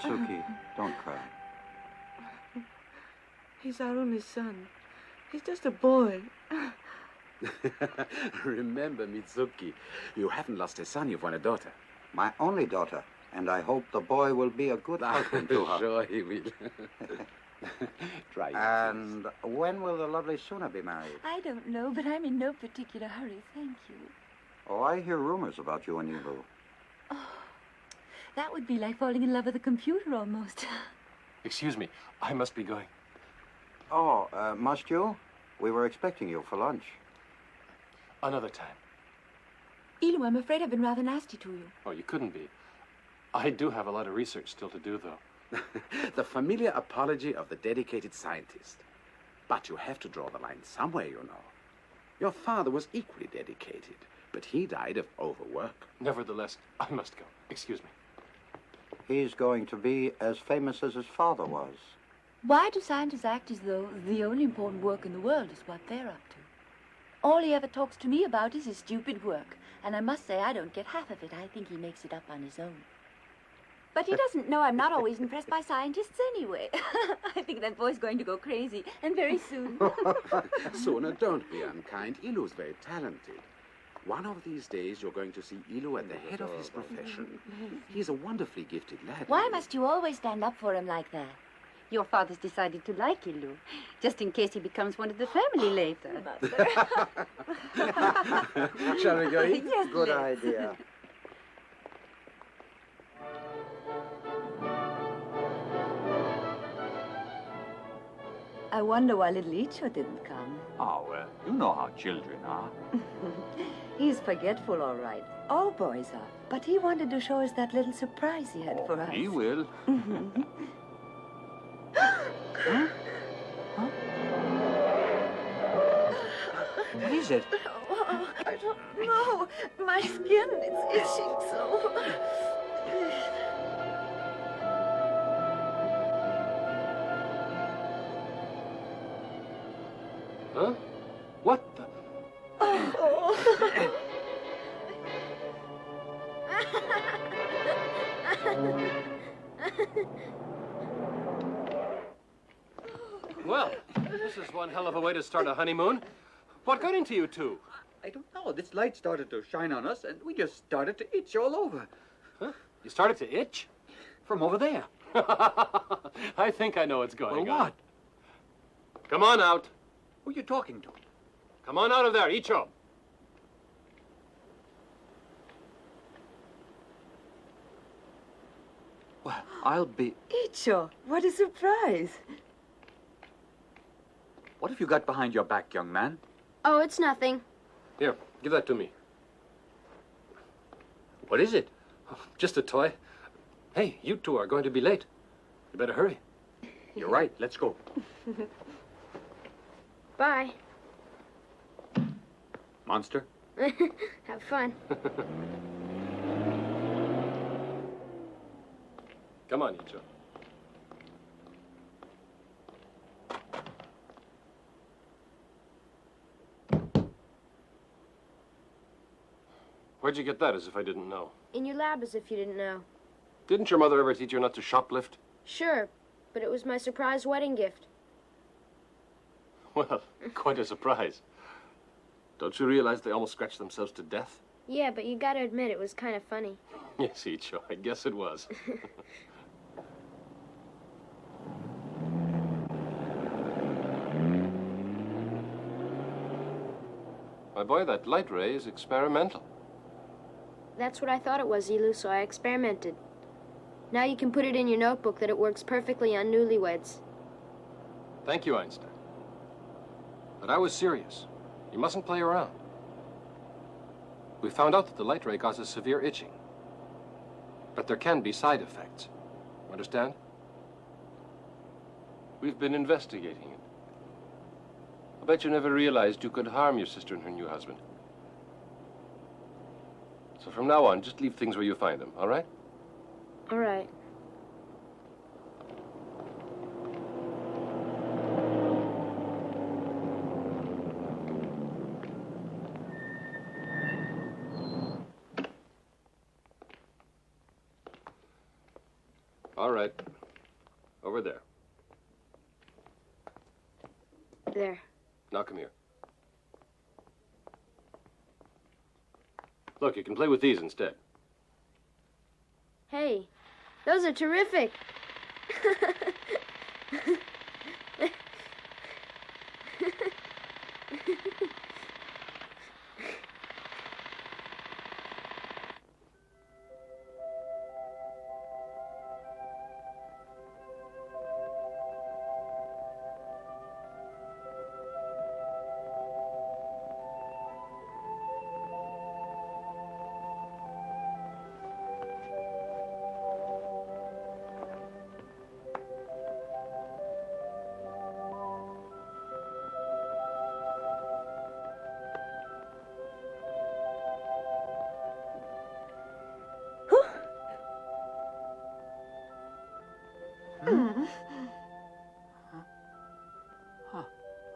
Mitsuki, don't cry. He's our only son. He's just a boy. Remember, Mitsuki, you haven't lost a son, you've won a daughter. My only daughter, and I hope the boy will be a good husband to her. Sure he will. Try it. And when will the lovely Suna be married? I don't know, but I'm in no particular hurry, thank you. Oh, I hear rumors about you and Ilu. Oh, that would be like falling in love with a computer almost. Excuse me, I must be going. Oh, must you? We were expecting you for lunch. Another time. Ilu, I'm afraid I've been rather nasty to you. Oh, you couldn't be. I do have a lot of research still to do, though. The familiar apology of the dedicated scientist. But you have to draw the line somewhere, you know. Your father was equally dedicated, but he died of overwork. Nevertheless, I must go. Excuse me. He's going to be as famous as his father was. Why do scientists act as though the only important work in the world is what they're up to? All he ever talks to me about is his stupid work. And I must say, I don't get half of it. I think he makes it up on his own. But he doesn't know I'm not always impressed by scientists anyway. I think that boy's going to go crazy, and very soon. Suna, don't be unkind. Ilu's very talented. One of these days, you're going to see Ilu at the head of his profession. He's a wonderfully gifted lad. Why must you always stand up for him like that? Your father's decided to like Ilu, just in case he becomes one of the family later. Shall we go eat? Yes, Good please. idea. I wonder why little Icho didn't come. Oh, well, you know how children are. He's forgetful, all right. All boys are. But he wanted to show us that little surprise he had for us. He will. Huh? Huh? What is it? Oh, I don't know. My skin, it's itching so. Huh? What the? Well, this is one hell of a way to start a honeymoon. What got into you two? I don't know. This light started to shine on us, and we just started to itch all over. Huh? You started to itch? From over there. I think I know what's going Well, on. what? Come on out. Who are you talking to? Come on out of there, Icho. Well, I'll be... Icho, what a surprise. What have you got behind your back, young man? Oh, it's nothing. Here, give that to me. What is it? Just a toy. Hey, you two are going to be late. You better hurry. You're right. Let's go. Bye. Monster? Have fun. Come on, Icho. Where'd you get that, as if I didn't know? In your lab, as if you didn't know. Didn't your mother ever teach you not to shoplift? Sure, but it was my surprise wedding gift. Well, quite a surprise. Don't you realize they almost scratched themselves to death? Yeah, but you gotta admit it was kind of funny. Yes, Icho, I guess it was. My boy, that light ray is experimental. That's what I thought it was, Ilu, so I experimented. Now you can put it in your notebook that it works perfectly on newlyweds. Thank you, Einstein. But I was serious. You mustn't play around. We found out that the light ray causes severe itching. But there can be side effects. Understand? We've been investigating it. I bet you never realized you could harm your sister and her new husband. So from now on, just leave things where you find them, all right? All right. All right. Over there. There. Now come here. Look, you can play with these instead. Hey, those are terrific.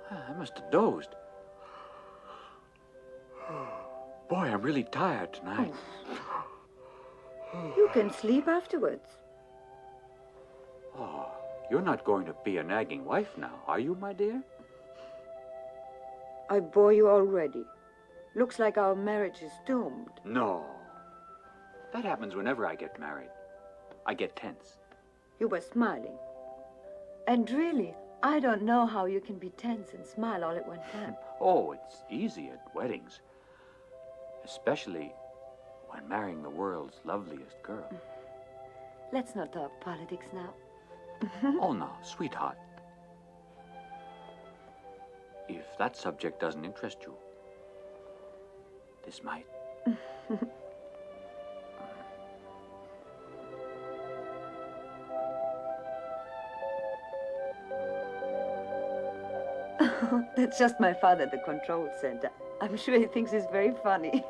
I must have dozed. Boy, I'm really tired tonight. You can sleep afterwards. Oh, you're not going to be a nagging wife now, are you, my dear? I bore you already. Looks like our marriage is doomed. No. That happens whenever I get married. I get tense. You were smiling. And really, I don't know how you can be tense and smile all at one time. Oh, it's easy at weddings. Especially when marrying the world's loveliest girl. Let's not talk politics now. Oh, no, sweetheart. If that subject doesn't interest you, this might. That's just my father at the control center. I'm sure he thinks it's very funny.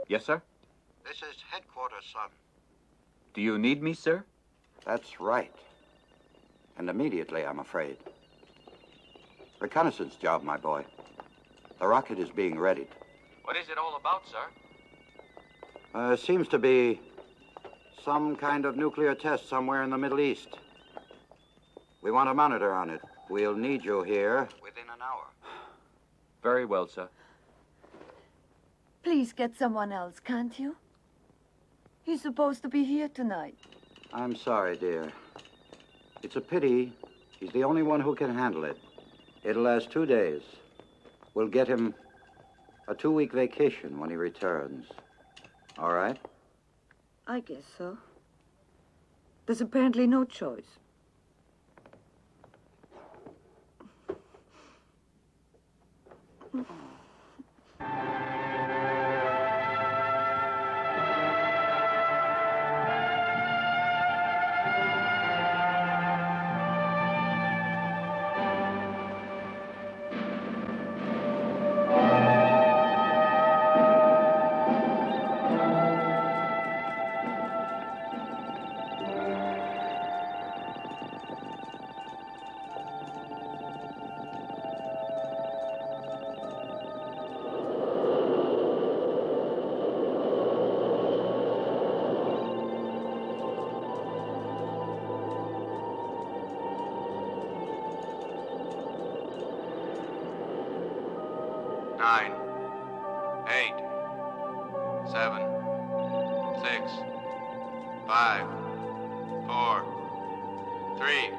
Yes, sir? This is headquarters, son. Do you need me, sir? That's right. And immediately, I'm afraid. Reconnaissance job, my boy. The rocket is being readied. What is it all about, sir? Seems to be some kind of nuclear test somewhere in the Middle East. We want a monitor on it. We'll need you here within an hour. Very well, sir. Please get someone else, can't you? He's supposed to be here tonight. I'm sorry, dear. It's a pity. He's the only one who can handle it. It'll last 2 days. We'll get him a 2-week vacation when he returns. All right? I guess so. There's apparently no choice. Nine, 8, 7, 6, 5, 4, 3,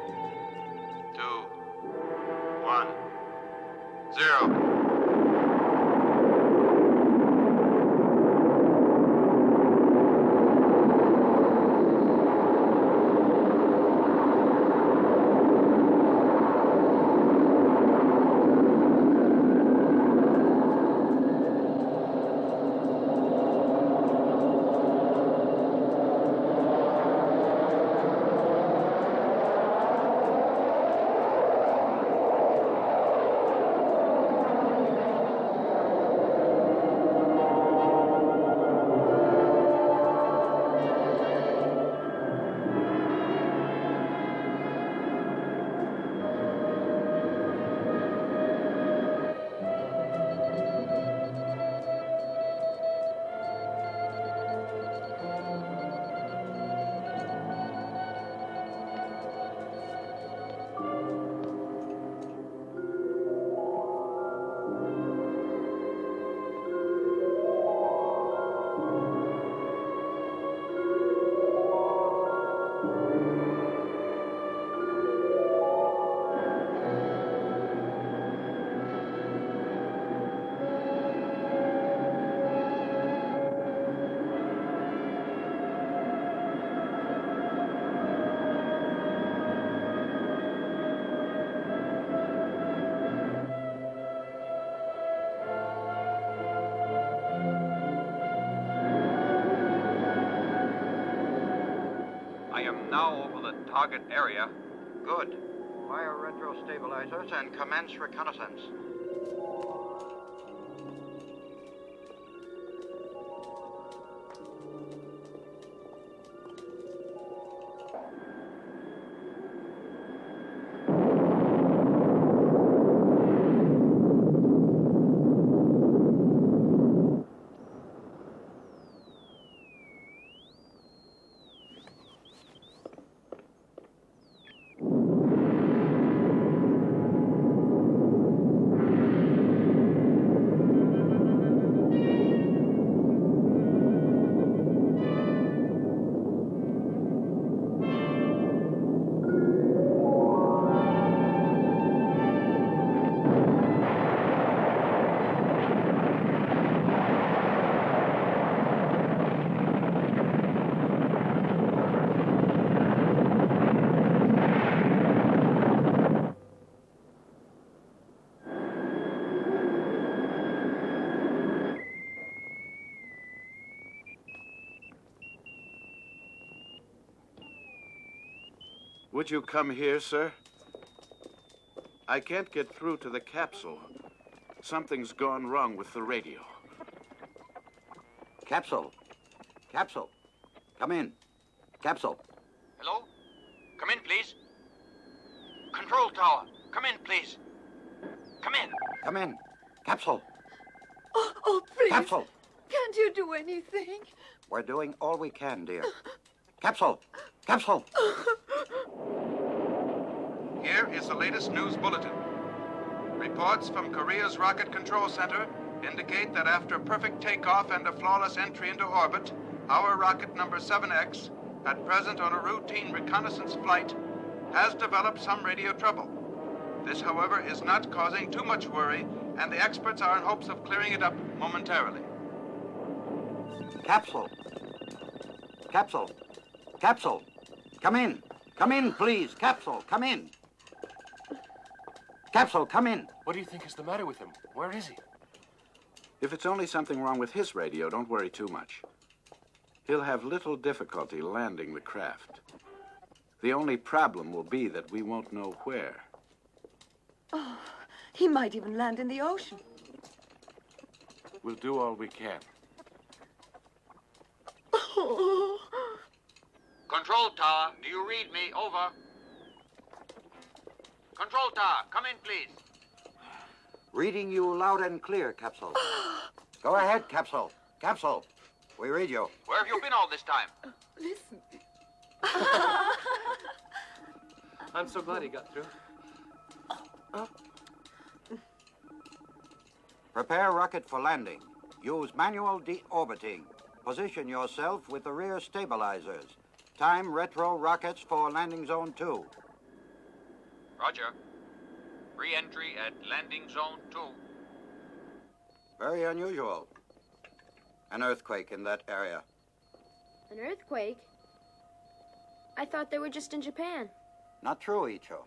2, 1, 0. now over the target area. Good. Fire retro stabilizers and commence reconnaissance. Would you come here, sir? I can't get through to the capsule. Something's gone wrong with the radio. Capsule. Capsule. Come in. Capsule. Hello? Come in, please. Control tower. Come in, please. Come in. Come in. Capsule. Oh, please. Capsule. Can't you do anything? We're doing all we can, dear. Capsule. Capsule. Here is the latest news bulletin. Reports from Korea's Rocket Control Center indicate that after perfect takeoff and a flawless entry into orbit, our rocket number 7X, at present on a routine reconnaissance flight, has developed some radio trouble. This, however, is not causing too much worry, and the experts are in hopes of clearing it up momentarily. Capsule. Capsule. Capsule. Come in. Come in, please. Capsule, come in. Capsule, come in. What do you think is the matter with him? Where is he? If it's only something wrong with his radio, don't worry too much. He'll have little difficulty landing the craft. The only problem will be that we won't know where. Oh, he might even land in the ocean. We'll do all we can. Oh. Control tower, do you read me? Over. Control tower, come in, please. Reading you loud and clear, Capsule. Go ahead, Capsule. Capsule, we read you. Where have you been all this time? Listen. I'm so glad he got through. Prepare rocket for landing. Use manual deorbiting. Position yourself with the rear stabilizers. Time retro rockets for landing zone 2. Roger. Re-entry at landing zone 2. Very unusual. An earthquake in that area. An earthquake? I thought they were just in Japan. Not true, Icho.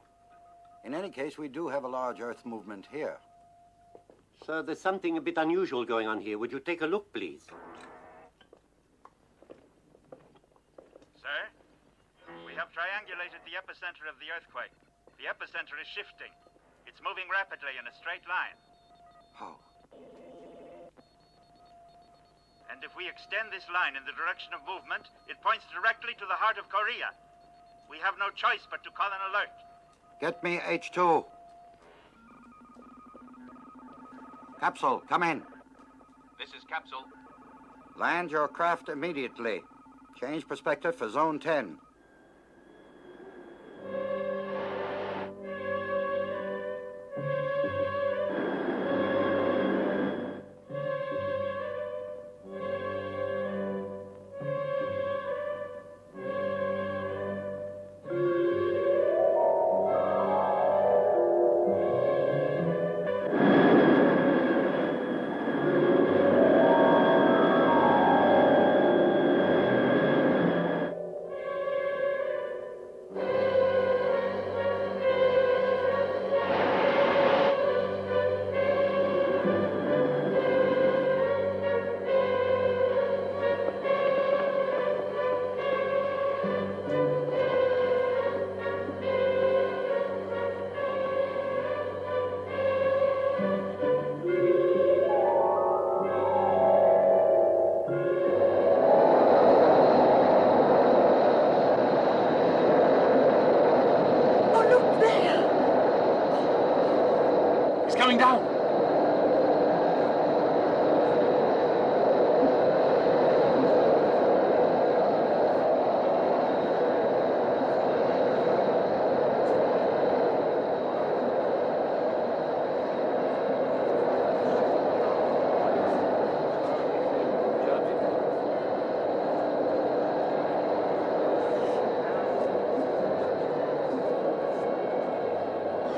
In any case, we do have a large earth movement here. Sir, there's something a bit unusual going on here. Would you take a look, please? Sir, we have triangulated the epicenter of the earthquake. The epicenter is shifting. It's moving rapidly in a straight line. How? And if we extend this line in the direction of movement, it points directly to the heart of Korea. We have no choice but to call an alert. Get me H2. Capsule, come in. This is Capsule. Land your craft immediately. Change perspective for zone 10. coming down.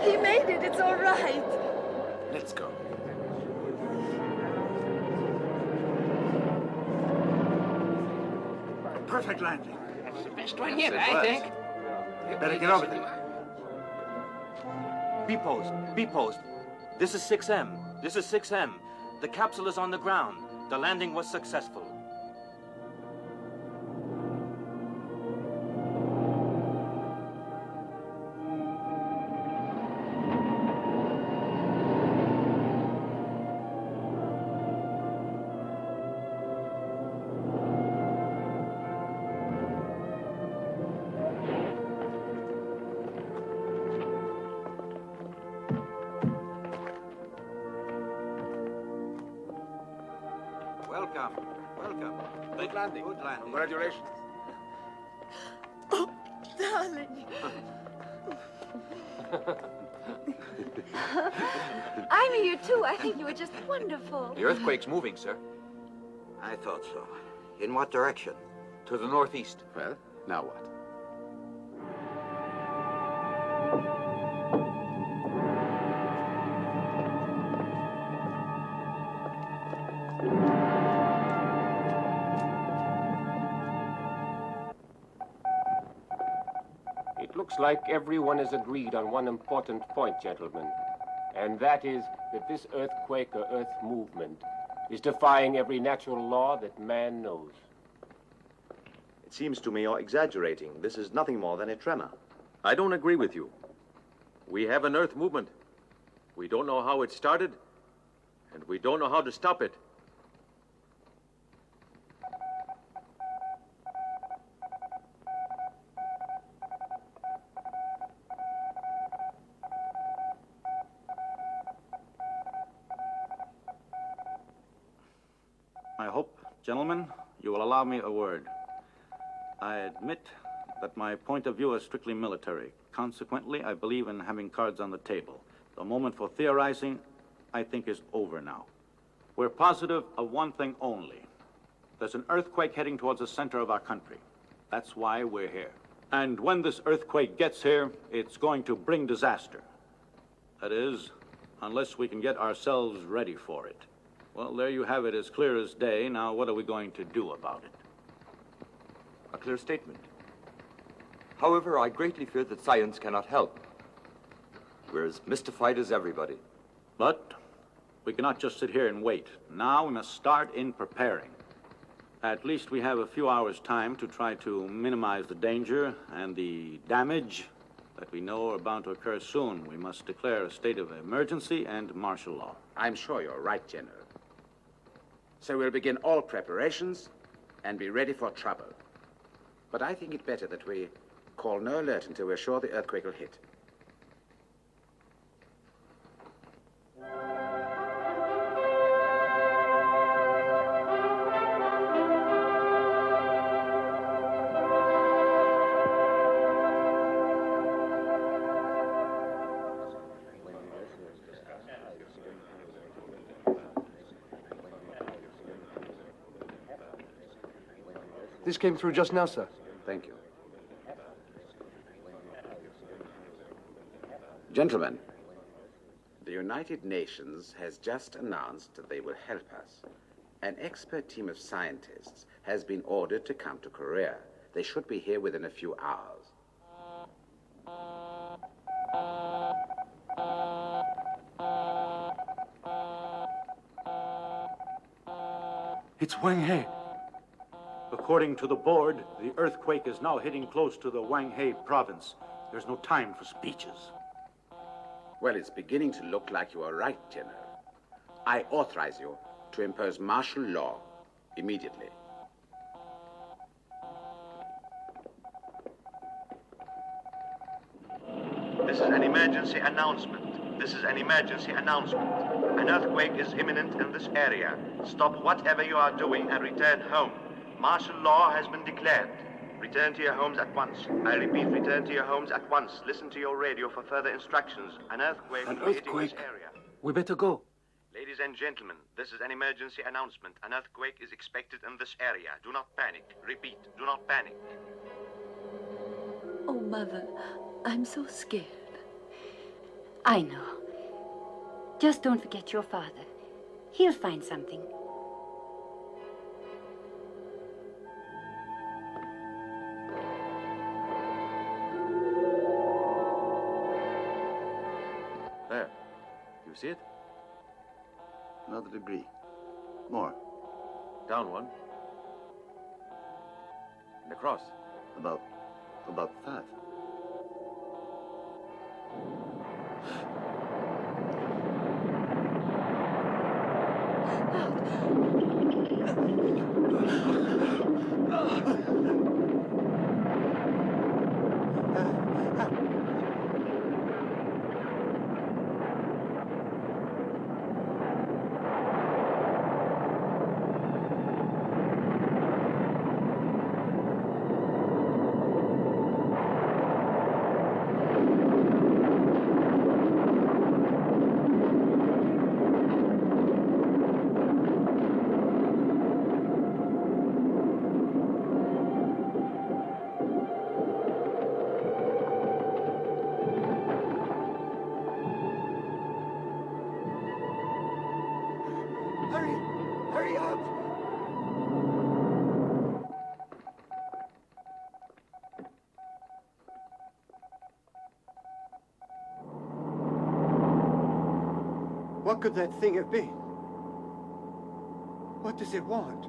He made it. It's all right. Let's go. Perfect landing. That's the best one yet, Yes, it I was. think. Better get over there. B-post, B-post. This is 6M. This is 6M. The capsule is on the ground. The landing was successful. Welcome. Welcome. Good landing. Good landing. Congratulations. Oh, darling. I'm here too. I think you were just wonderful. The earthquake's moving, sir. I thought so. In what direction? To the northeast. Well, now what? It looks like everyone has agreed on one important point, gentlemen, and that is that this earthquake or earth movement is defying every natural law that man knows. It seems to me you're exaggerating. This is nothing more than a tremor. I don't agree with you. We have an earth movement. We don't know how it started, and we don't know how to stop it. I hope, gentlemen, you will allow me a word. I admit that my point of view is strictly military. Consequently, I believe in having cards on the table. The moment for theorizing, I think, is over now. We're positive of one thing only. There's an earthquake heading towards the center of our country. That's why we're here. And when this earthquake gets here, it's going to bring disaster. That is, unless we can get ourselves ready for it. Well, there you have it, as clear as day. Now, what are we going to do about it? A clear statement. However, I greatly fear that science cannot help. We're as mystified as everybody. But we cannot just sit here and wait. Now we must start in preparing. At least we have a few hours' time to try to minimize the danger and the damage that we know are bound to occur soon. We must declare a state of emergency and martial law. I'm sure you're right, General. So we'll begin all preparations and be ready for trouble. But I think it better that we call no alert until we're sure the earthquake will hit. This came through just now, sir. Thank you. Gentlemen, The United Nations has just announced that they will help us. An expert team of scientists has been ordered to come to Korea. They should be here within a few hours. It's Wanghae. According to the board, the earthquake is now hitting close to the Wanghae province. There's no time for speeches. Well, it's beginning to look like you are right, General. I authorize you to impose martial law immediately. This is an emergency announcement. This is an emergency announcement. An earthquake is imminent in this area. Stop whatever you are doing and return home. Martial law has been declared. Return to your homes at once. I repeat, return to your homes at once. Listen to your radio for further instructions. An earthquake will be hitting this area. We better go. Ladies and gentlemen, this is an emergency announcement. An earthquake is expected in this area. Do not panic. Repeat, do not panic. Oh, Mother, I'm so scared. I know. Just don't forget your father. He'll find something. There. You see it? Another degree. More. Down one. And across. About that. Hurry up! What could that thing have been? What does it want?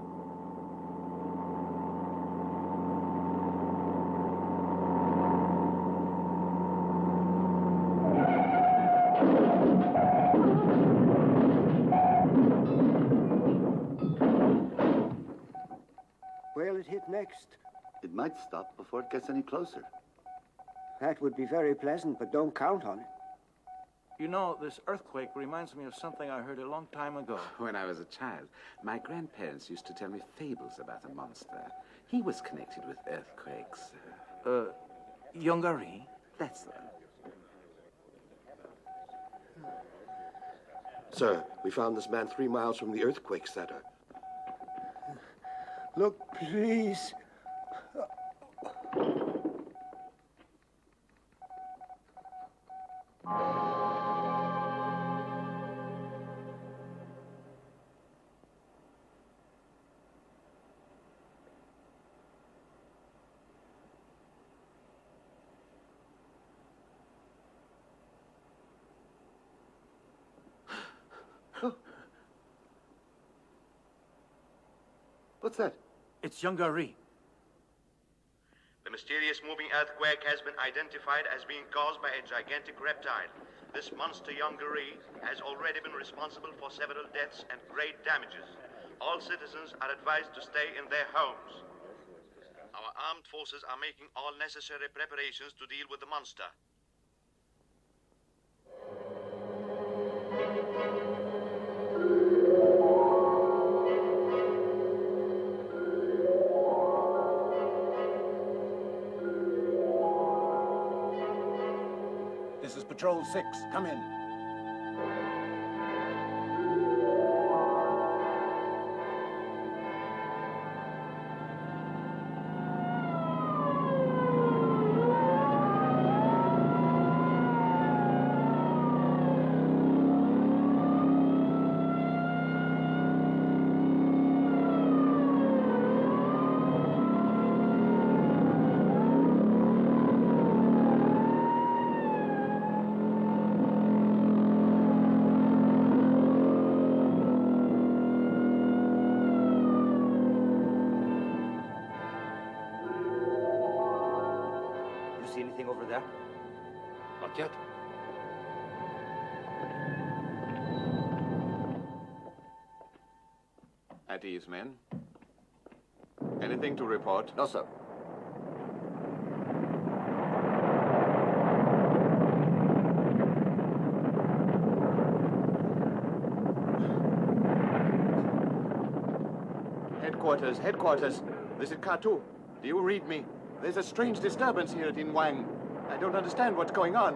Where'll it hit next? It might stop before it gets any closer. That would be very pleasant, but don't count on it. You know, this earthquake reminds me of something I heard a long time ago. When I was a child, my grandparents used to tell me fables about a monster. He was connected with earthquakes. Yonggary? That's the one. Sir, we found this man 3 miles from the earthquake center. Look, please. What's that? It's Yonggary. The mysterious moving earthquake has been identified as being caused by a gigantic reptile. This monster Yonggary has already been responsible for several deaths and great damages. All citizens are advised to stay in their homes. Our armed forces are making all necessary preparations to deal with the monster. This is Patrol 6. Come in. See anything over there? Not yet. At ease, men. Anything to report? No, sir. Headquarters, headquarters. This is Katu. Do you read me? There's a strange disturbance here at Inwang. I don't understand what's going on.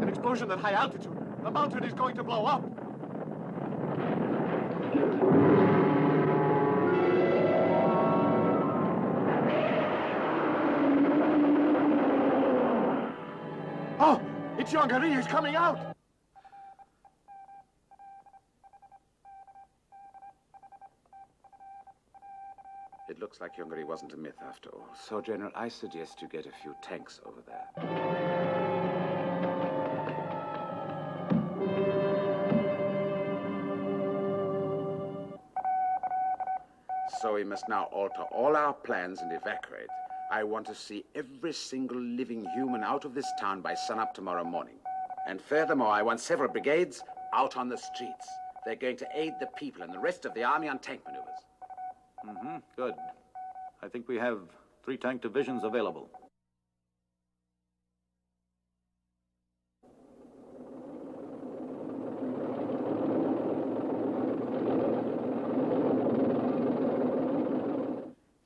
An explosion at high altitude. The mountain is going to blow up. Oh, it's Yonggary. He's coming out. It looks like Yongary wasn't a myth after all. So, General, I suggest you get a few tanks over there. So we must now alter all our plans and evacuate. I want to see every single living human out of this town by sunup tomorrow morning. And furthermore, I want several brigades out on the streets. They're going to aid the people and the rest of the army on tank maneuvers. Good. I think we have 3 tank divisions available.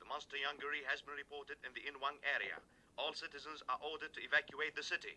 Monster Yonggary has been reported in the Inwang area. All citizens are ordered to evacuate the city.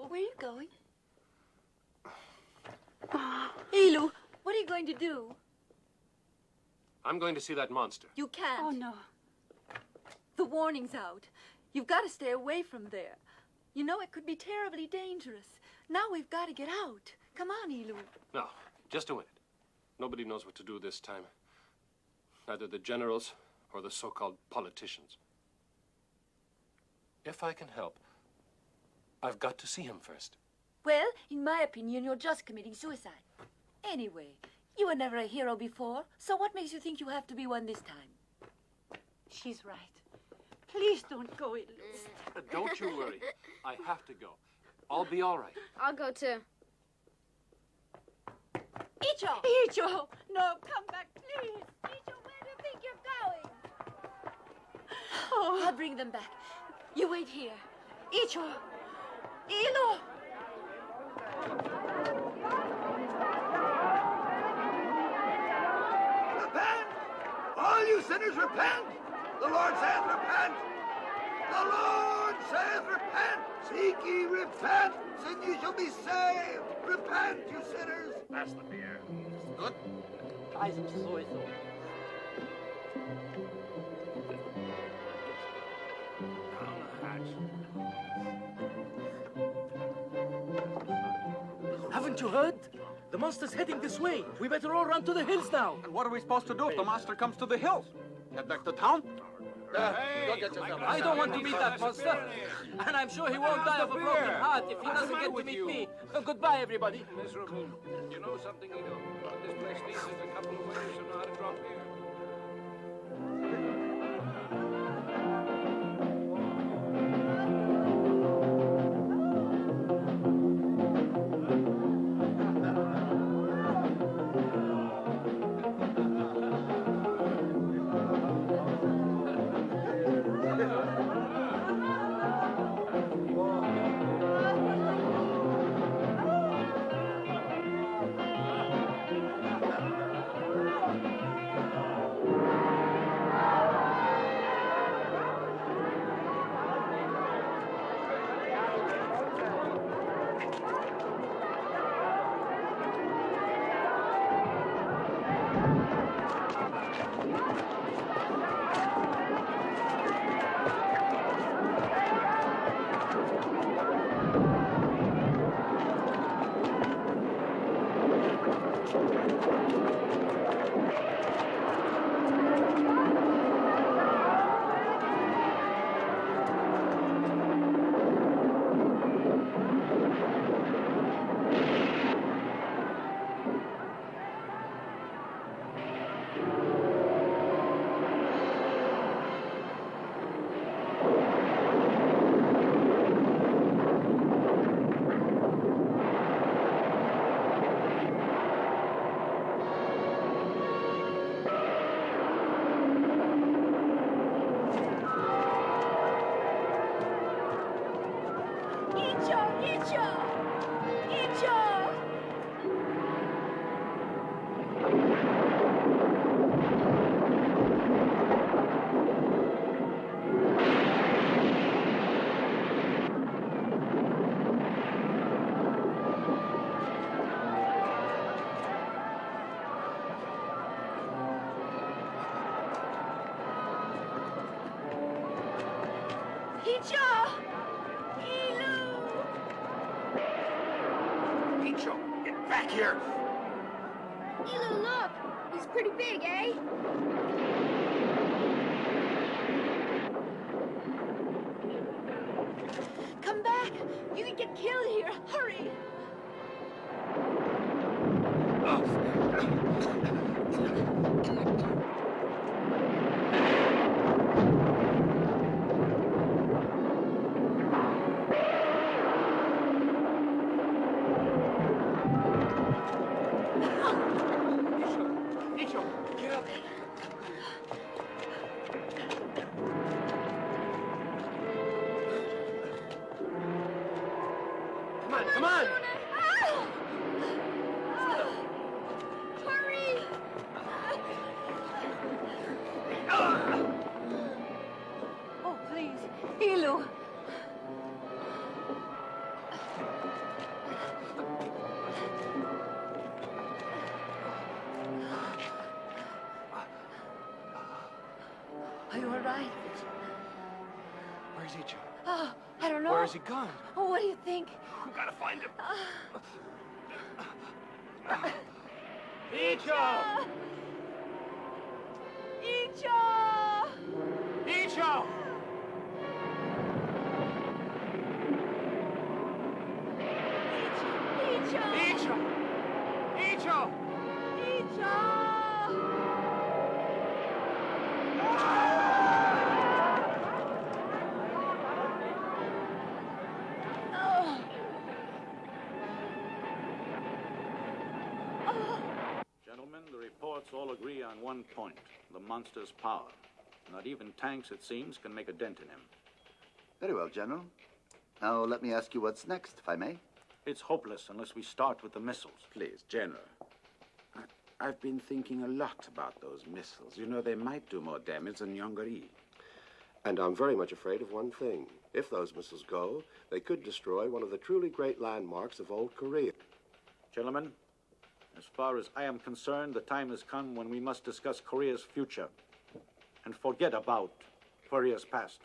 Where are you going? Elu, what are you going to do? I'm going to see that monster. You can't. Oh, no. The warning's out. You've got to stay away from there. You know, it could be terribly dangerous. Now we've got to get out. Come on, Elu. No, just a minute. Nobody knows what to do this time. Neither the generals or the so-called politicians. If I can help, I've got to see him first. Well, in my opinion, you're just committing suicide. Anyway, you were never a hero before, so what makes you think you have to be one this time? She's right. Please don't go, Elu. Don't you worry. I have to go. I'll be all right. I'll go too. Icho! Icho! No, come back, please. Icho, where do you think you're going? Oh. I'll bring them back. You wait here. Icho! Elu! sinners, repent! The Lord saith, repent! The Lord saith, repent! Seek ye repentance, and ye shall be saved! Repent, you sinners! Pass the beer. Good. I sowieso. Haven't you heard? The monster's heading this way. We better all run to the hills now. And what are we supposed to do if the monster comes to the hills? Head back to town? I don't want to meet that monster. And I'm sure he won't die of a broken heart if he doesn't get to meet me. Goodbye, everybody. Miserable. You know something, Edo? What this place needs is a couple of waiters who know how to drop beer. Get back here! Elu, look! He's pretty big, eh? Come back! You can get killed here. Hurry! Come on! Hurry! Oh, please. Elu. Are you all right? Where's Icho? Oh, I don't know. Where has he gone? Oh, what do you think? We gotta find him. Icho! Icho! Icho! Icho! Icho! Icho! Icho! Gentlemen, the reports all agree on one point, the monster's power. Not even tanks, it seems, can make a dent in him. Very well, General. Now, let me ask you what's next, if I may. It's hopeless unless we start with the missiles. Please, General. I've been thinking a lot about those missiles. You know, they might do more damage than Yonggary. And I'm very much afraid of one thing. If those missiles go, they could destroy one of the truly great landmarks of old Korea. Gentlemen, as far as I am concerned, the time has come when we must discuss Korea's future and forget about Korea's past.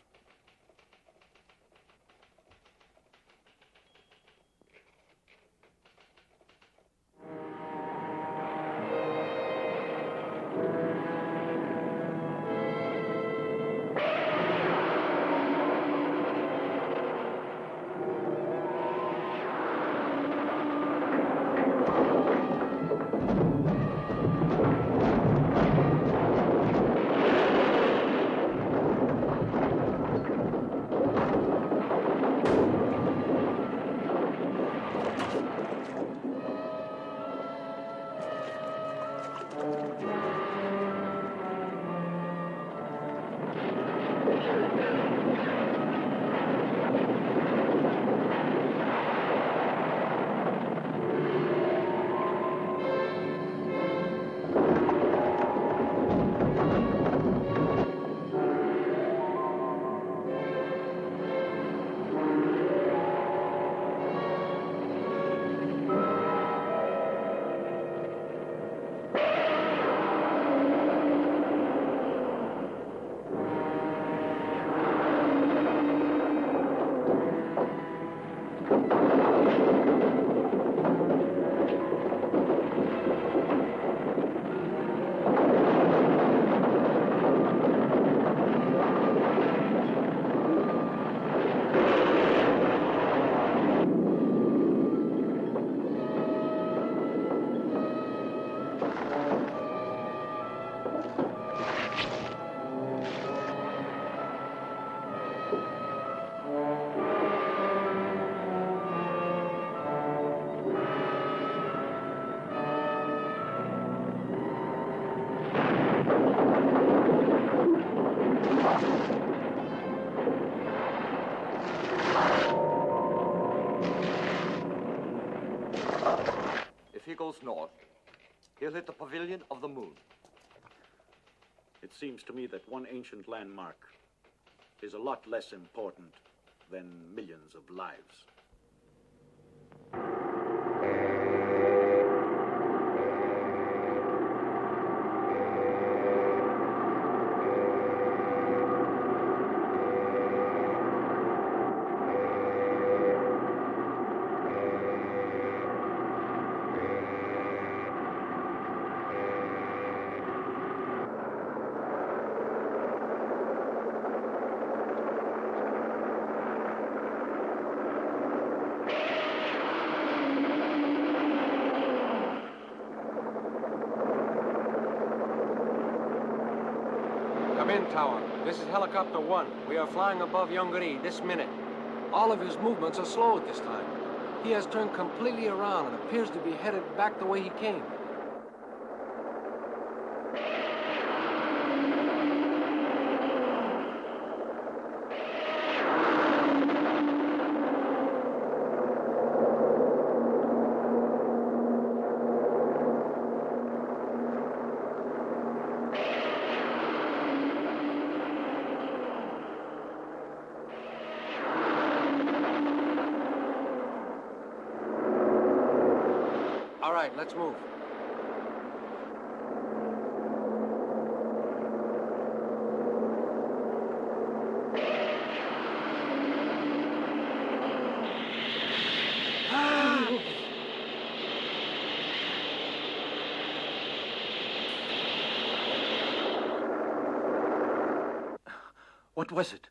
If he goes north, he'll hit the pavilion of the moon. It seems to me that one ancient landmark is a lot less important than millions of lives. Come in, Tower. This is Helicopter 1. We are flying above Yonggary this minute. All of his movements are slow at this time. He has turned completely around and appears to be headed back the way he came. All right, let's move. What was it?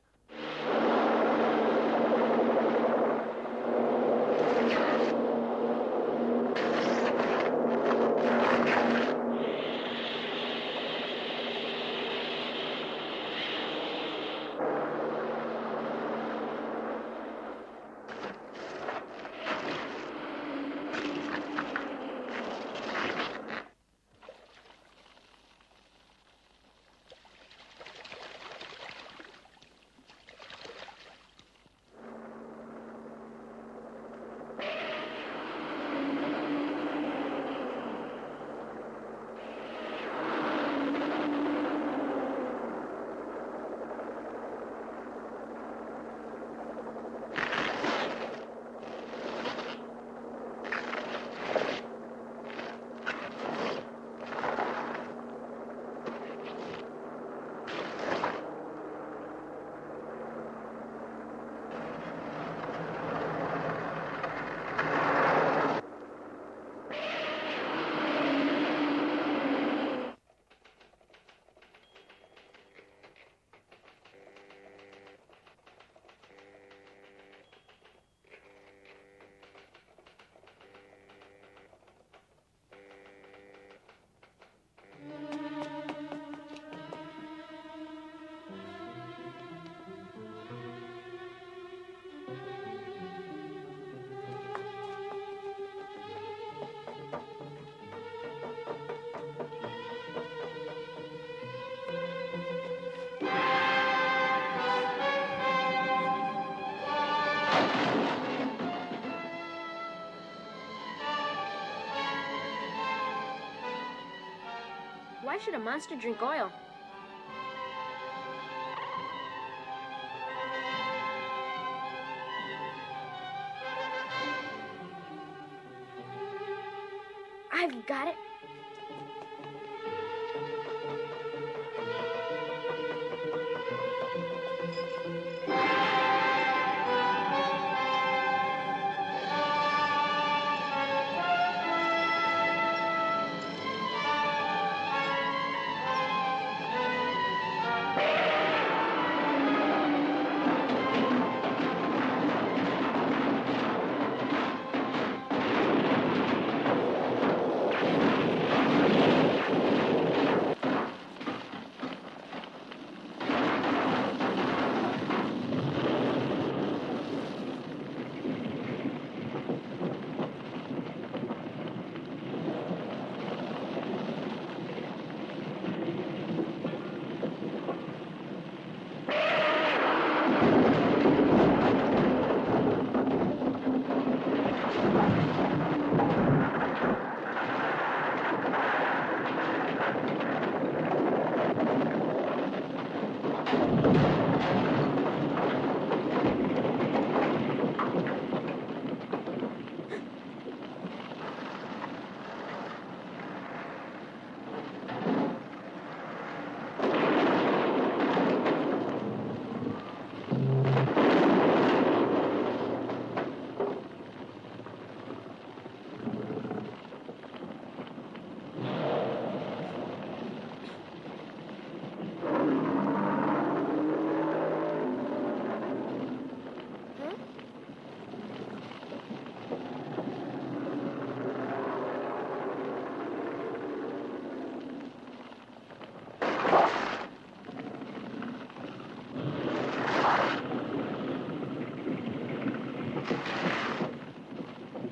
Why should a monster drink oil? I've got it.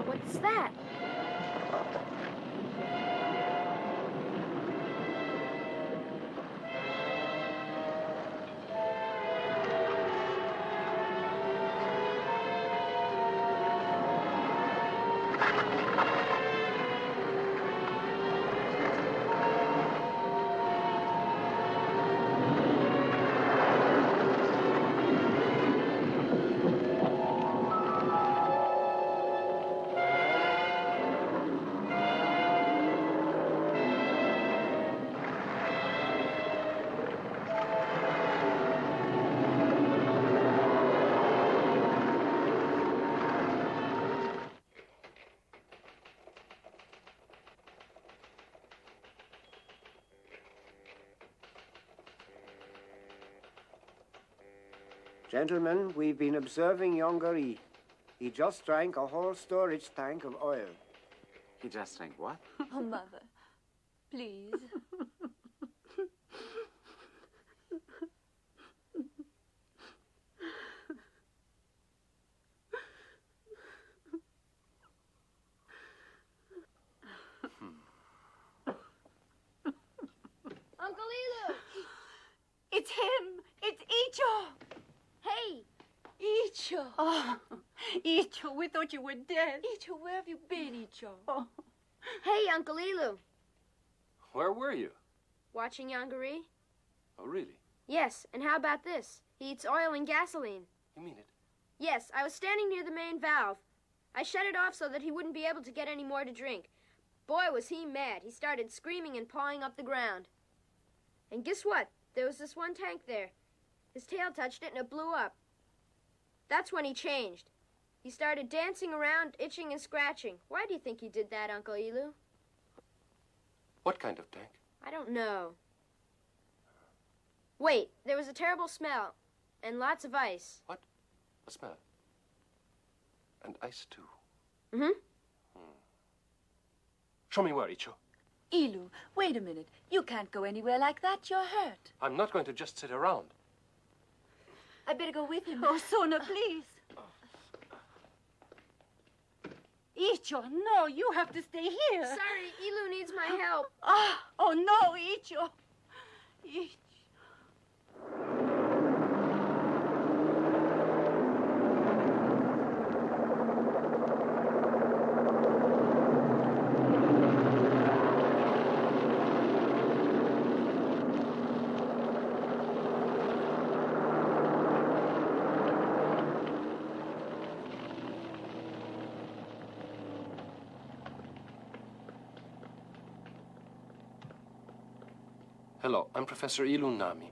What's that? Gentlemen, we've been observing Yonggary. He just drank a whole storage tank of oil. He just drank what? Oh, Mother, please. Uncle Elu! It's him! It's Icho! Hey! Icho! Oh, Icho, we thought you were dead. Icho, where have you been, Icho? Oh. Hey, Uncle Elu! Where were you? Watching Yonggary? Oh, really? Yes, and how about this? He eats oil and gasoline. You mean it? Yes, I was standing near the main valve. I shut it off so that he wouldn't be able to get any more to drink. Boy, was he mad. He started screaming and pawing up the ground. And guess what? There was this one tank there. His tail touched it and it blew up. That's when he changed. He started dancing around, itching and scratching. Why do you think he did that, Uncle Elu? What kind of tank? I don't know. Wait, there was a terrible smell and lots of ice. What? A smell? And ice, too. Mm-hmm. Show me where, Icho. Elu, wait a minute. You can't go anywhere like that. You're hurt. I'm not going to just sit around. I better go with him. Oh, Sona, please. Icho, no, you have to stay here. Sorry, Elu needs my help. Oh, no, Icho. Icho. Hello, I'm Professor Ilunami.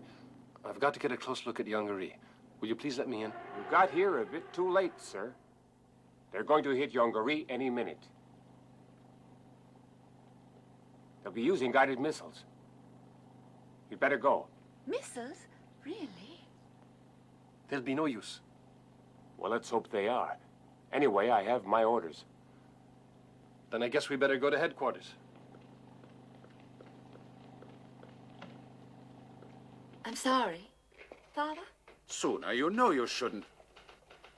I've got to get a close look at Yonggary. Will you please let me in? You got here a bit too late, sir. They're going to hit Yonggary any minute. They'll be using guided missiles. You'd better go. Missiles? Really? There'll be no use. Well, let's hope they are. Anyway, I have my orders. Then I guess we better go to headquarters. I'm sorry. Father? Sooner, you know you shouldn't.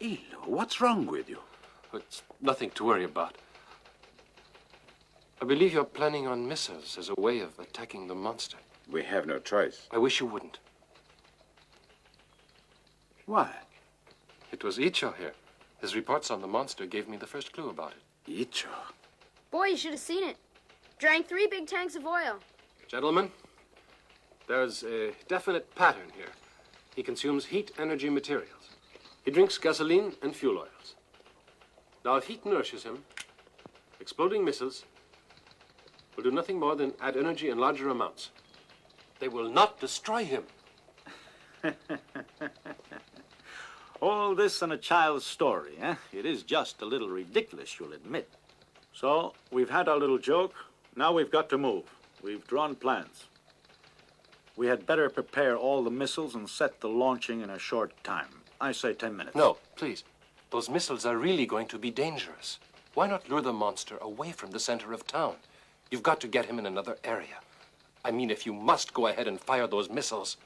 Ilo, what's wrong with you? It's nothing to worry about. I believe you're planning on missiles as a way of attacking the monster. We have no choice. I wish you wouldn't. Why? It was Icho here. His reports on the monster gave me the first clue about it. Icho? Boy, you should have seen it. Drank 3 big tanks of oil. Gentlemen, there's a definite pattern here. He consumes heat energy materials. He drinks gasoline and fuel oils. Now, if heat nourishes him, exploding missiles will do nothing more than add energy in larger amounts. They will not destroy him. All this in a child's story, eh? It is just a little ridiculous, you'll admit. So, we've had our little joke. Now we've got to move. We've drawn plans. We had better prepare all the missiles and set the launching in a short time. I say 10 minutes. No, please. Those missiles are really going to be dangerous. Why not lure the monster away from the center of town? You've got to get him in another area. I mean, if you must go ahead and fire those missiles.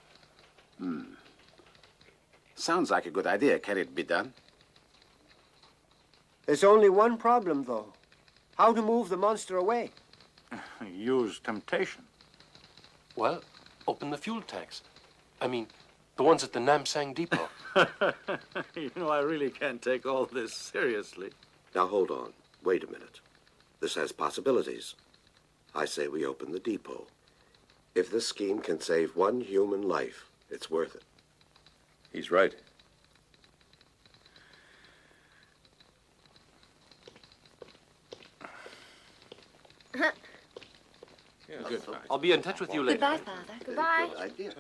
Sounds like a good idea. Can it be done? There's only one problem, though. How to move the monster away? Use temptation. Well, open the fuel tanks. I mean, the ones at the Namsang depot. You know, I really can't take all this seriously. Now, hold on. Wait a minute. This has possibilities. I say we open the depot. If this scheme can save one human life, it's worth it. He's right. Good. I'll be in touch with you later. Goodbye, Father. Goodbye. Good idea.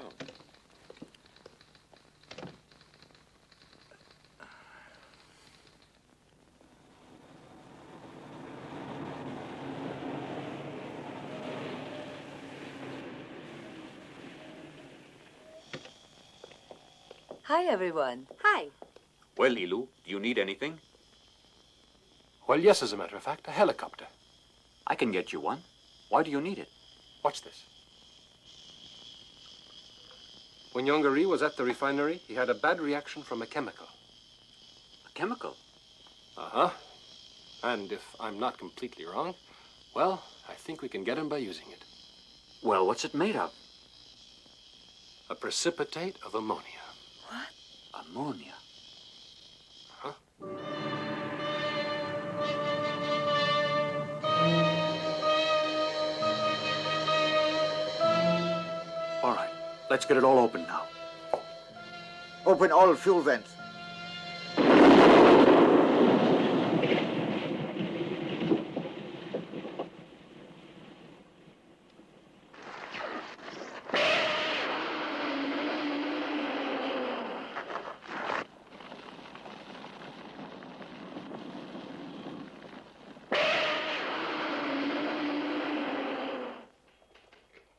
Hi, everyone. Hi. Well, Ilu, do you need anything? Well, yes, as a matter of fact, a helicopter. I can get you one. Why do you need it? Watch this. When Yonggary was at the refinery, he had a bad reaction from a chemical. A chemical? Uh-huh. And if I'm not completely wrong, well, I think we can get him by using it. Well, what's it made of? A precipitate of ammonia. What? Ammonia? Huh? All right, let's get it all open now. Open all fuel vents.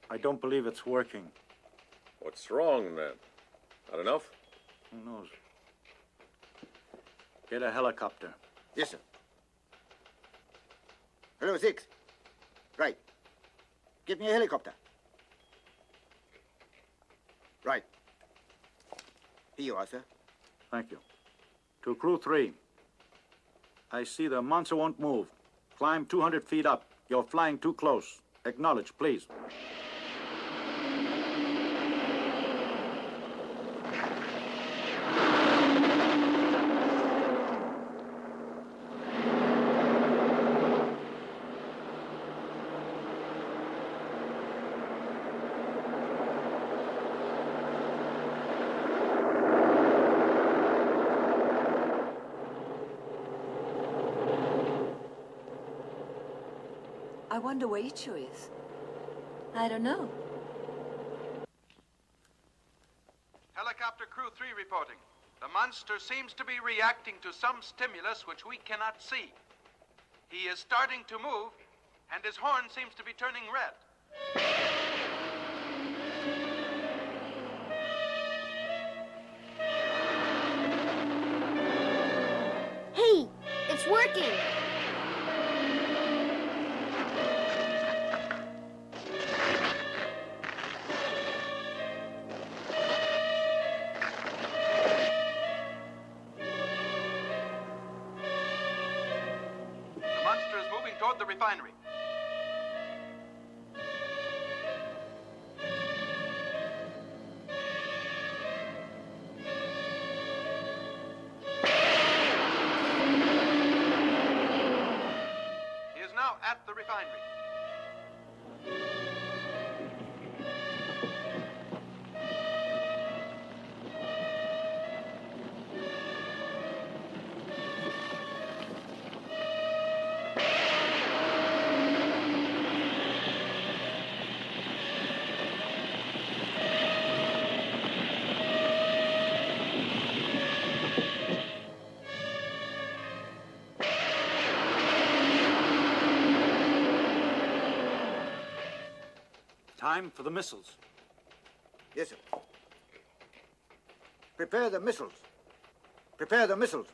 I don't believe it's working. What's wrong, then? Not enough? Who knows? Get a helicopter. Yes, sir. Hello, 6. Right. Get me a helicopter. Right. Here you are, sir. Thank you. To Crew 3. I see the monster won't move. Climb 200 feet up. You're flying too close. Acknowledge, please. I wonder where Icho is. I don't know. The monster seems to be reacting to some stimulus which we cannot see. He is starting to move, and his horn seems to be turning red. Hey, it's working! The monster is moving toward the refinery. He is now at the refinery. Time for the missiles. Yes, sir. Prepare the missiles. Prepare the missiles.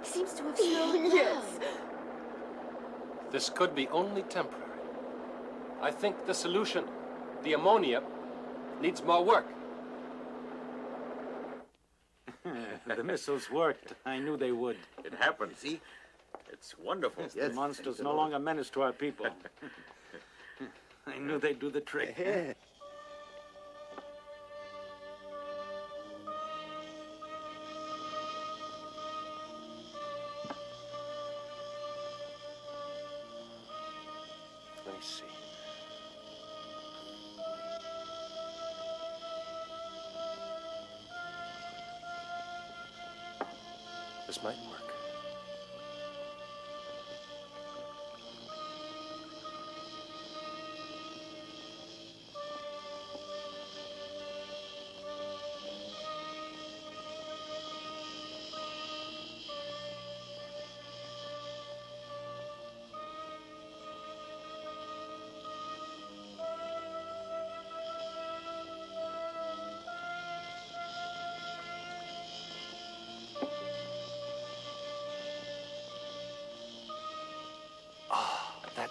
Seems to have slowed down. This could be only temporary. I think the solution, the ammonia, needs more work. The missiles worked. I knew they would. It happened, see? It's wonderful. The monster's no longer a menace to our people. I knew they'd do the trick. Let me see. This might work.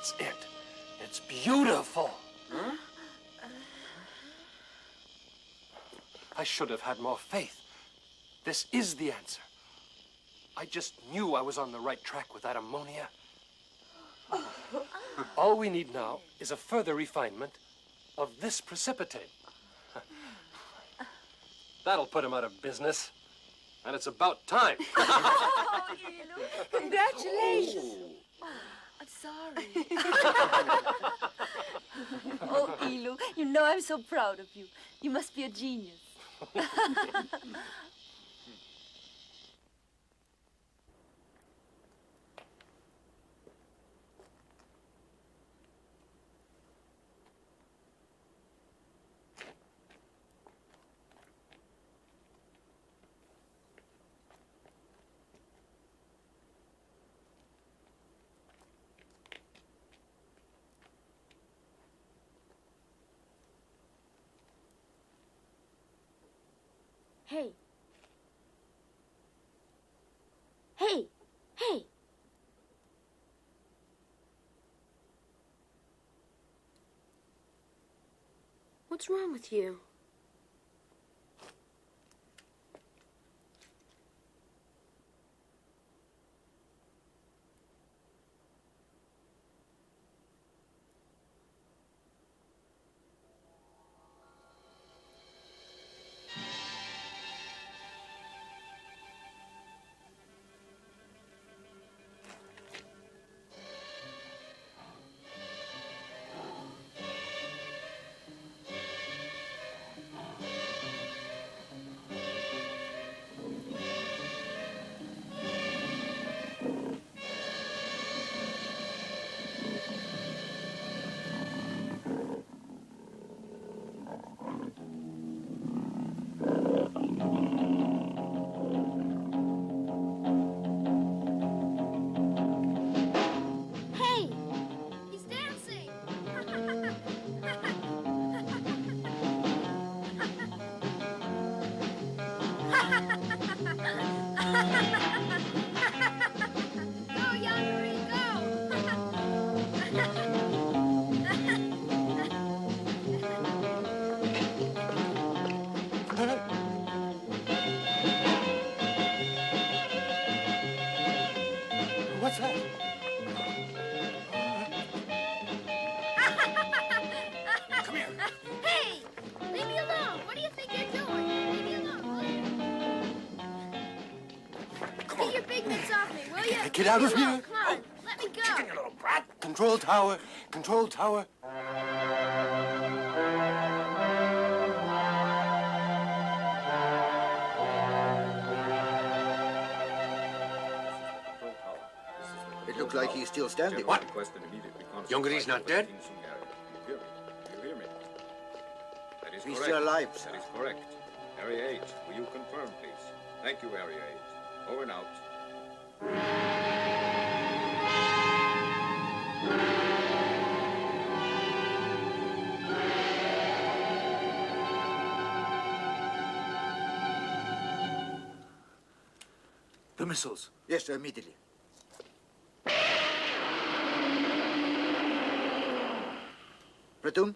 That's it. It's beautiful. Huh? I should have had more faith. This is the answer. I just knew I was on the right track with that ammonia. All we need now is a further refinement of this precipitate. That'll put him out of business. And it's about time. Oh, Ilu, congratulations. Oh, I'm sorry. Oh, Ilu, you know I'm so proud of you. You must be a genius. Hey. Hey. Hey. What's wrong with you? What's that? Come here. Hey! Leave me alone. What do you think you're doing? Leave me alone, will you? Get your big mitts off me, will you? Get out of Leave me here. alone. Come on. Let me go. You little brat. Control tower. Control tower. It looks like he's still standing. What? Yongary's not dead? You hear me? That is He's correct. still alive, sir. That is correct. Area 8, will you confirm, please? Thank you, Area 8. Over and out. The missiles. Yes, sir, immediately. Platoon?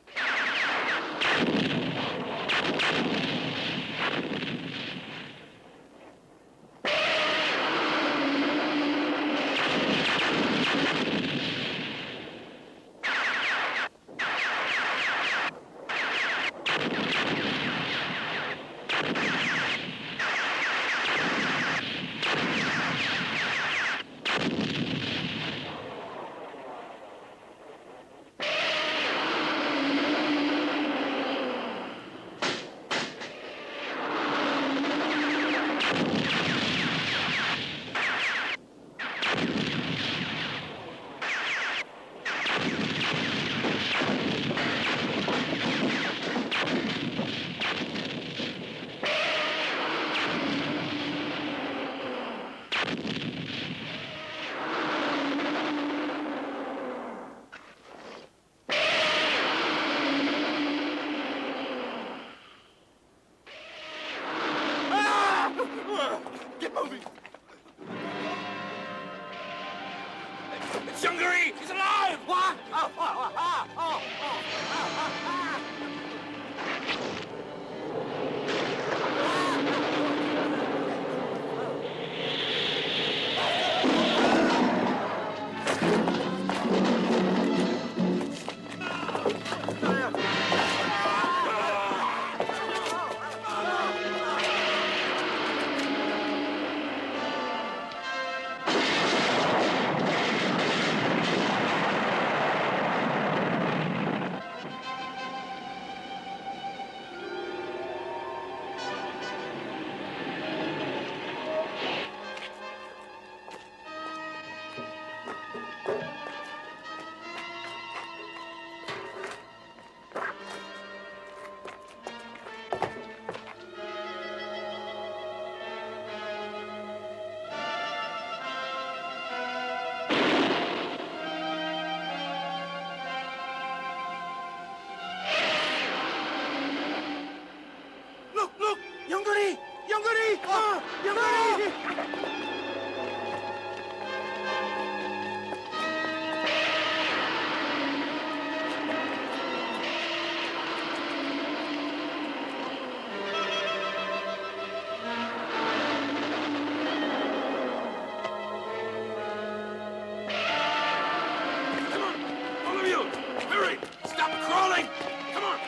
All of you, hurry! Stop crawling! Come on!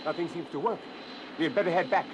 Nothing seems to work. We had better head back.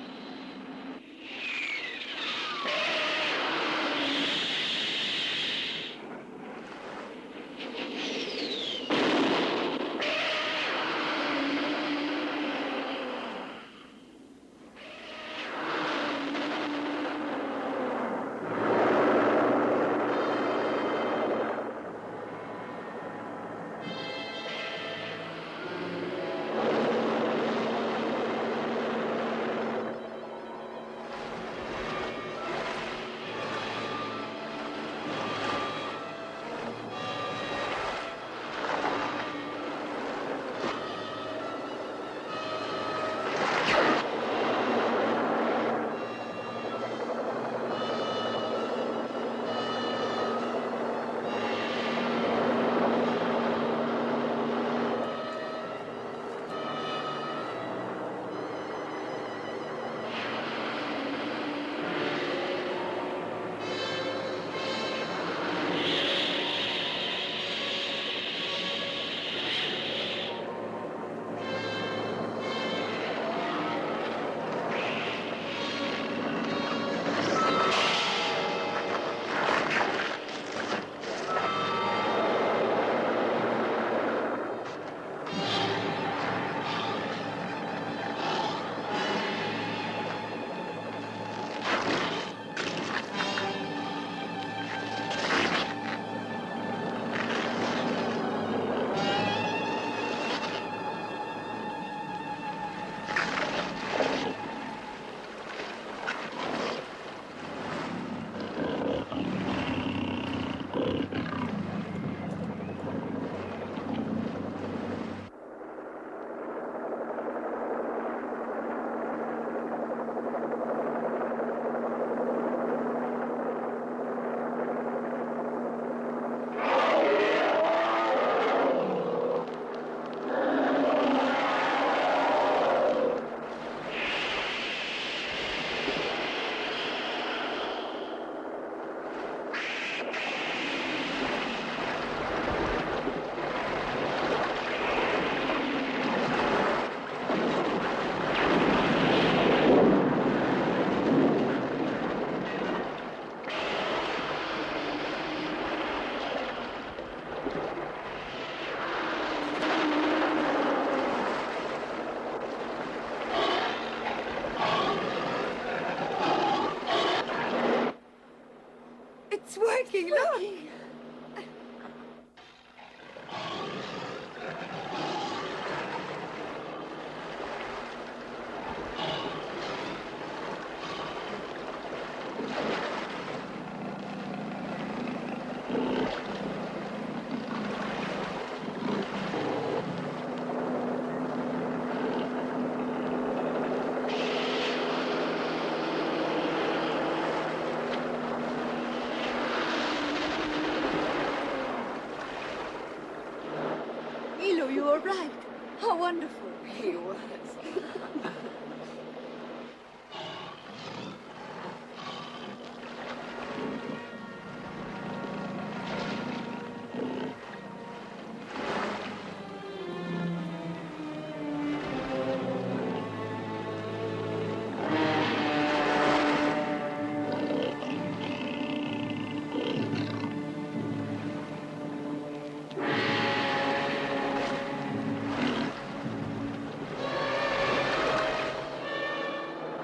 So you were right. How wonderful. He was.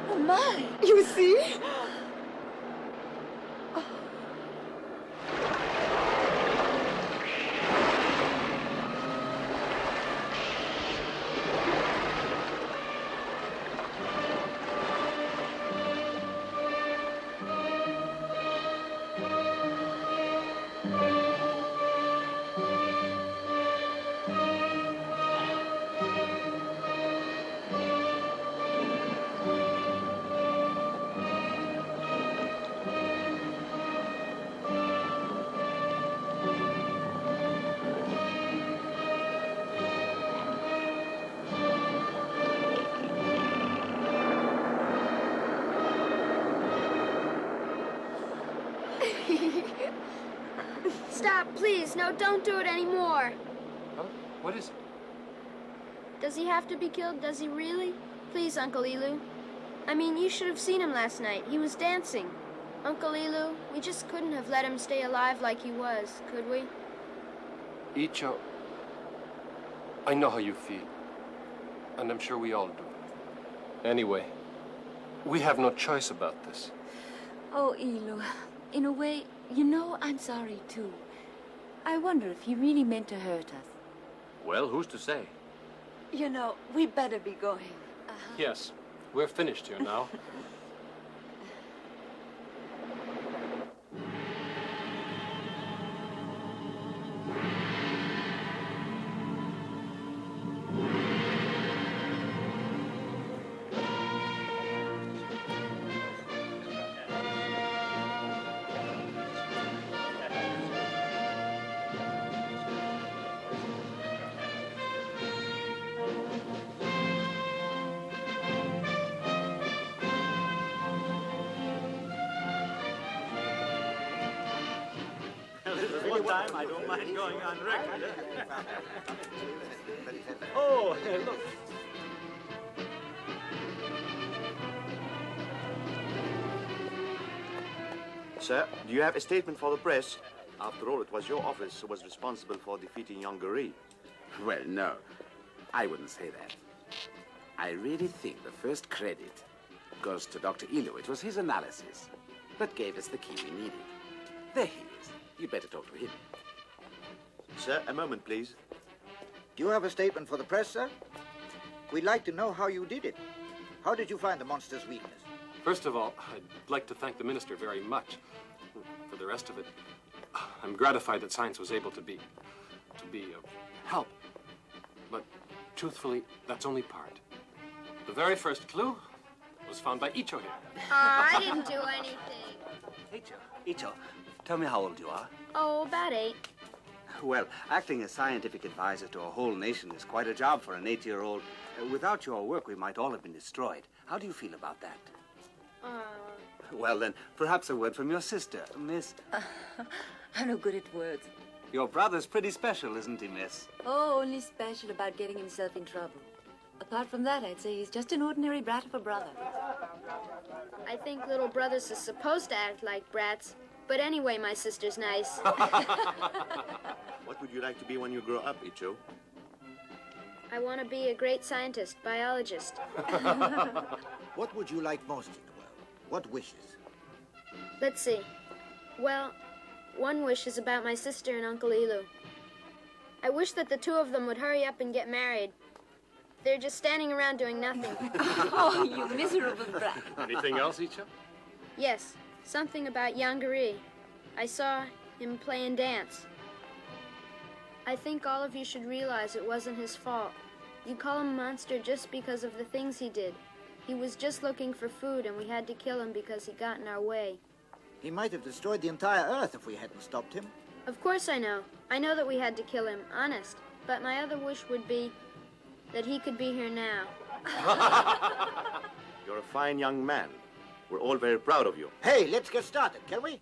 Oh, my. You see? Stop, please. No, don't do it anymore. Huh? What is it? Does he have to be killed? Does he really? Please, Uncle Elu. I mean, you should have seen him last night. He was dancing. Uncle Elu, we just couldn't have let him stay alive like he was, could we? Icho, I know how you feel. And I'm sure we all do. Anyway, we have no choice about this. Oh, Elu, in a way, you know, I'm sorry, too. I wonder if he really meant to hurt us. Well, who's to say? You know, we better be going. Yes, we're finished here now. One time, I don't mind going on record. Oh, look. Sir, do you have a statement for the press? After all, it was your office who was responsible for defeating Yonggary. Well, no. I wouldn't say that. I really think the first credit goes to Dr. Elu. It was his analysis that gave us the key we needed. There he is. You'd better talk to him. Sir, a moment, please. Do you have a statement for the press, sir? We'd like to know how you did it. How did you find the monster's weakness? First of all, I'd like to thank the minister very much. For the rest of it, I'm gratified that science was able to be of help. But truthfully, that's only part. The very first clue was found by Icho here. I didn't do anything. Icho, tell me how old you are. Oh, about 8. Well, acting as scientific advisor to a whole nation is quite a job for an 8-year-old. Without your work, we might all have been destroyed. How do you feel about that? Well, then, perhaps a word from your sister, Miss... I'm no good at words. Your brother's pretty special, isn't he, Miss? Oh, only special about getting himself in trouble. Apart from that, I'd say he's just an ordinary brat of a brother. I think little brothers are supposed to act like brats. But anyway, my sister's nice. What would you like to be when you grow up, Icho? I want to be a great scientist, biologist. What would you like most in the world? What wishes? Let's see. Well, one wish is about my sister and Uncle Elu. I wish that the two of them would hurry up and get married. They're just standing around doing nothing. Oh, you miserable brat. Anything else, Icho? Yes, something about Yongary. I saw him playing dance. I think all of you should realize it wasn't his fault. You call him a monster just because of the things he did. He was just looking for food, and we had to kill him because he got in our way. He might have destroyed the entire Earth if we hadn't stopped him. Of course I know. I know that we had to kill him, honest. But my other wish would be that he could be here now. You're a fine young man. We're all very proud of you. Hey, let's get started, can we?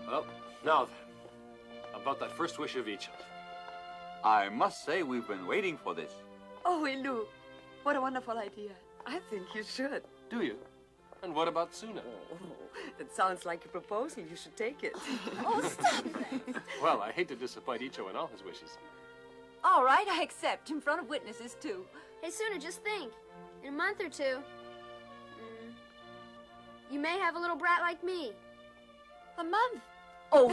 Well, now then, about that first wish of each. I must say we've been waiting for this. Oh, Elu, what a wonderful idea. I think you should. Do you? And what about Suna? Oh, it sounds like a proposal. You should take it. Oh, stop it. Well, I hate to disappoint Icho in all his wishes. All right, I accept. In front of witnesses, too. Hey, Suna, just think. In a month or two, you may have a little brat like me. A month? Oh.